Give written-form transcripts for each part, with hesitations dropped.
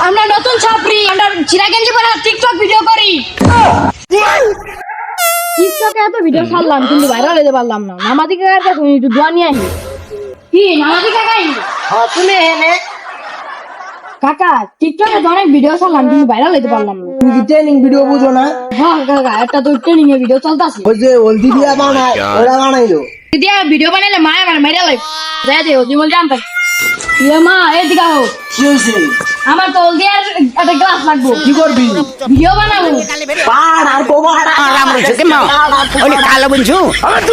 আমরা নতুন ছাত্রী, আমরা চিরাগেঞ্জি পরে টিকটক ভিডিও করি। টিকটকে এত ভিডিও ছাড়লাম কিন্তু ভাইরাল হতে পারলাম না। নামাজি কাকার কাছে একটু দোয়া নিয়ে আসি। কি নামাজি কাকাই? হ্যাঁ তুমি এনে কাকা টিকটকে তো অনেক ভিডিও ছাড়লাম কিন্তু ভাইরাল হতে পারলাম না। তুমি কি ট্রেনিং ভিডিও বুঝো না? হ্যাঁ কাকা, একটা তো ট্রেনিং এর ভিডিও চলতেছে। ওই যে হলদি দিয়া বানায় ওরা বানাইলো। যদি ভিডিও বানাইলে মায়া মানে মেরে লাই যাই দে ওজি বল জানতে। ইয়ে মা এদিকে আও। কি হয়েছে? আমার তো হলদি আর একটা গ্লাস লাগবে। কি করবি? ভিডিও বানাবো। পাড় আর কোবাড় রাম রইছে কে মা ওনি কালো বুঝু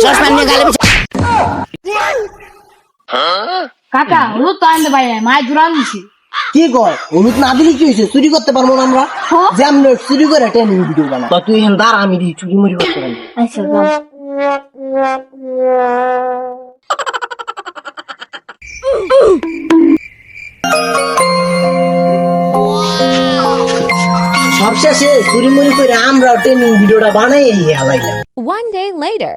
চশমা নিয়ে গালে কাকা হলুদ তো আনতে পারি না, মায়ের জোরান দিছি। কি কর? হলুদ না দিলে কি হয়েছে? চুরি করতে পারবো না আমরা? হ্যাঁ। যে আমরা চুরি করে ট্রেনিং ভিডিও বানা তুই এখন দাঁড়া, আমি দিই চুরি মুড়ি করতে পারি। আচ্ছা সবশেষে চুরি মুড়ি করে আমরা ট্রেনিং ভিডিওটা বানাই হালাইলাম। One day later.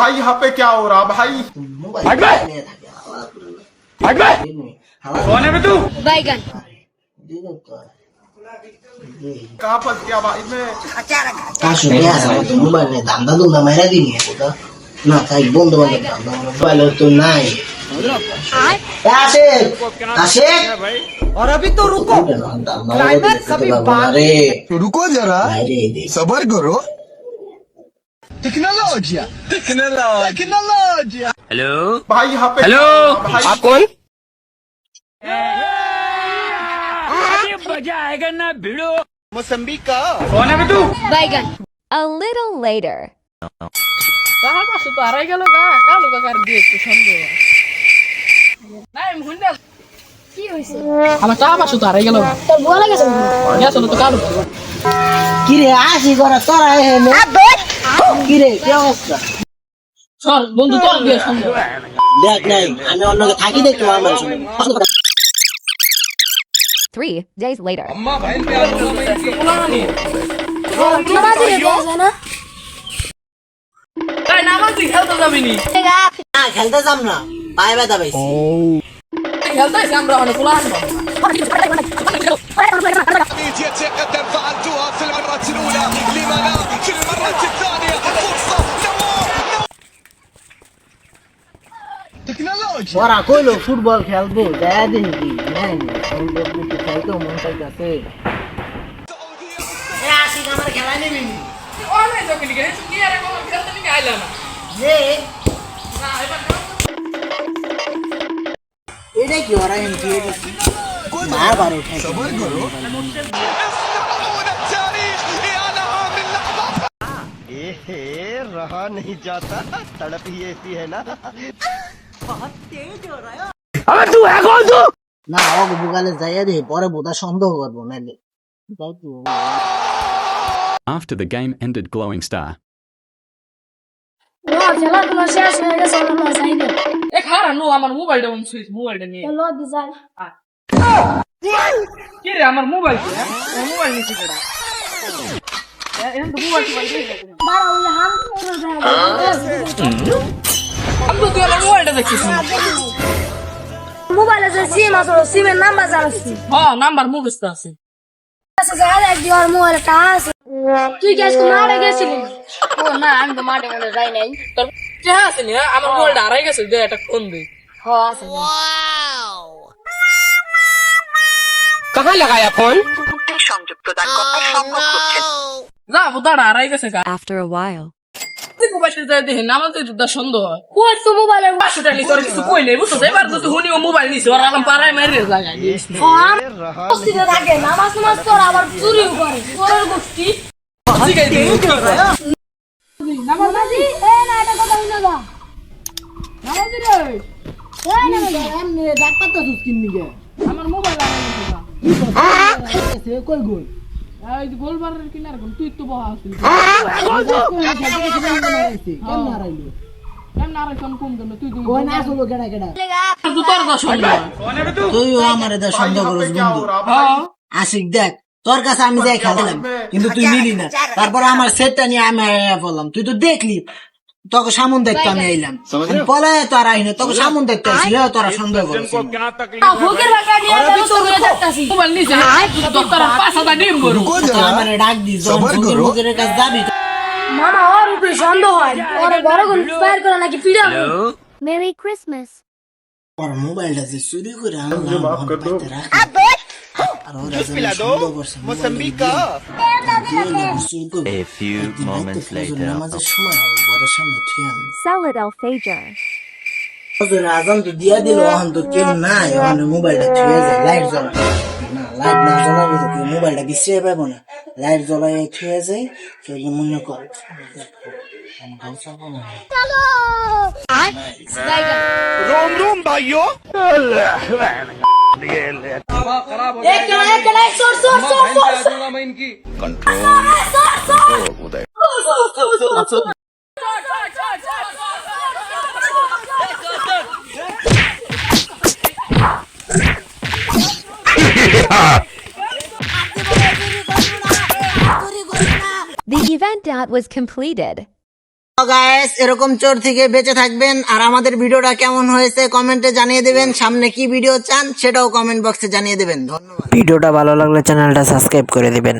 भाई यहाँ पे क्या हो रहा भाई कौन है बे तू বাইগান कहाँ फंस गया भाई मैं মোবাইল নিয়ে ধান্দা ধুন্দা মেরা দিনি না, তাই বন্ধু বান্ধব ধান্দা মোবাইল তো নাই। और अभी तो रुको क्लाइमैक्स अभी अरे रुको जरा सबर करो टेक्नोलॉजिया टेक्नोलॉजिया भाई यहाँ पे हेलो भाई आप कौन मौसम्बी का कौन है बे तू বাইগান A little later. তাহার পাশে তো হারাই গেল গা কালো কাকার দিয়ে একটু সন্দেহ নাই আমি হুন্ডা কি হইছে? আমার তাহার পাশে তো হারাই গেল গা তোর বলা গেছে গেছিল তো কালো কিরে আসি করা তোরা এখানে কিরে কি অবস্থা? চল বন্ধু চল দিয়ে সন্দেহ দেখ নাই আমি অন্যকে থাকি দেখতো আমার সঙ্গে 3 days later. নামাজি রে বসে না। তাই নামাজ তুই খেলতে যাবি নি না খেলতে যাম না, পায়ে ব্যথা পাইছি। খেলতে আসি আমরা অনেক পোলা আনবো يتقدم فعلتها في المرة الأولى لما لا في المرة الثانية فرصة টেকনোলজি ওরা কইলো ফুটবল খেলবো, দেখা দেখি কি খেলতে মন চাইতেছে। আসি আমার খেলা নেবি অনেক যোগ নিকে তুই আর কোন খেলতে নিকে আইলা না যে না এবার এটা কি ওরা এমপি মা বারে উঠাই सबर करो يصنعون التاريخ يا لها من لحظة रहा नहीं जाता तड़प ही ऐसी है ना अबे तू है कौन तू না ওকে বুকালে যাইয়া দেখি পরে বোধা সন্দেহ করবো নাইলে তাই তো। After the game ended, Glowing Star. ও খেলাধুলা শেষ হয়ে গেছে, আমরা যাই দে। এ খারা নো আমার মোবাইলটা অন সুইচ মোবাইলটা নিয়ে চলো দিশাল কি রে আমার মোবাইল কি হ্যাঁ মোবাইল নিচে পড়া এখন তো মোবাইল দিয়ে বারা ওই হাম করে যায়। আমি তো আমার মোবাইলটা দেখছিস মোবাইলে যে সিম আছে সিমের নাম্বার জানাচ্ছি। হ্যাঁ নাম্বার মুখস্থ আছে আচ্ছা যাই এক দিওর মোবাইলে টা আছে। তুই কি আজকে মারে গেছিলি? ও না আমি তো মাঠে মনে যাই নাই তোর কে আছে নি আমার মোবাইলটা হারাই গেছে দে একটা ফোন দে হ্যাঁ আছে। कहाँ लगाया फोन যা বুদাড়া হারাই গেছে গা After a while. তুই মোবাইলটা যাই দেখে না আমার তো যুদ্ধ সন্দেহ হয় কই তো মোবাইলে 500 টাকা তোর কিছু কই নাই বুঝছো এবার তো তুই হুনিও মোবাইল নিছিস আর আলাম পাড়ায় মেরে লাগাই দিস মসজিদে থাকে নামাজ নামাজ করে আবার চুরিও করে চোরের গোষ্ঠী। নামাজি এ না এটা কথা শুনে যা। নামাজি রে এই নামাজি এমনি ডাক্তার তো সুস্কিন নিগে আমার মোবাইল হারাই গেছে গা কই গোল এই যে গোলবারের কিনার কোন তুই তো বহা আছিস কেন হারাইলো কেন নারে কোন কোন কেন তুই তুই কই না আসলো কেডা কেডা তোর দশ कौन है बे तू তুইও আমারে দা সন্দেহ यहाँ করস पे क्या বন্ধু। हो रहा भाई আশিক দেখ তোর কাছে আমি যাই খেলাম, কিন্তু তুই নিলি না। তারপর আমার সেটটা নিয়ে আমি বললাম, তুই তো দেখলি তোকে সামন দেখতে আমি আইলাম, পলায় তো আর আইনি, তোকে সামন দেখতে আসি, তোরা সন্দেহ করিস। ফকির ভাগা নিয়ে ব্যবস্থা করে যাচ্তাছি। মোবাইল নিছে তোর তোর 5,000 ডিম গরু আমার ডাক দিস, যখন ফকিরের কাছে যাবি মামা ওর উপরে সন্দেহ হয়, ওর বড় কোন ফায়ার করে নাকি পিড়াবো। Merry Christmas. ওর মোবাইলটা যে চুরি করে আনলাম, আর ওরা যে সন্দেহ করছে मौसम्बी का A few moments later নামাজের সময় বড় সামনে থুই আমি Salad Al-Fajr. ওদের আজান তো দিয়া দিল, এখন তো কেউ নাই, ওখানে মোবাইলটা থুয়ে যায়, লাইট জ্বলা না, লাইট না জ্বলালে তো কেউ মোবাইলটা বিশ্রিয়ে পাবো না, লাইট জ্বলাই থুয়ে যায়, কেউ মনে করে रोम रोम भाइयों The event was completed. Guys, এরকম চোর থেকে বেঁচে থাকবেন, আর আমাদের ভিডিওটা কেমন হয়েছে কমেন্টে জানিয়ে দেবেন। সামনে কি ভিডিও চান সেটাও কমেন্ট বক্সে জানিয়ে দেবেন। ধন্যবাদ। ভিডিওটা ভালো লাগলে চ্যানেলটা সাবস্ক্রাইব করে দিবেন।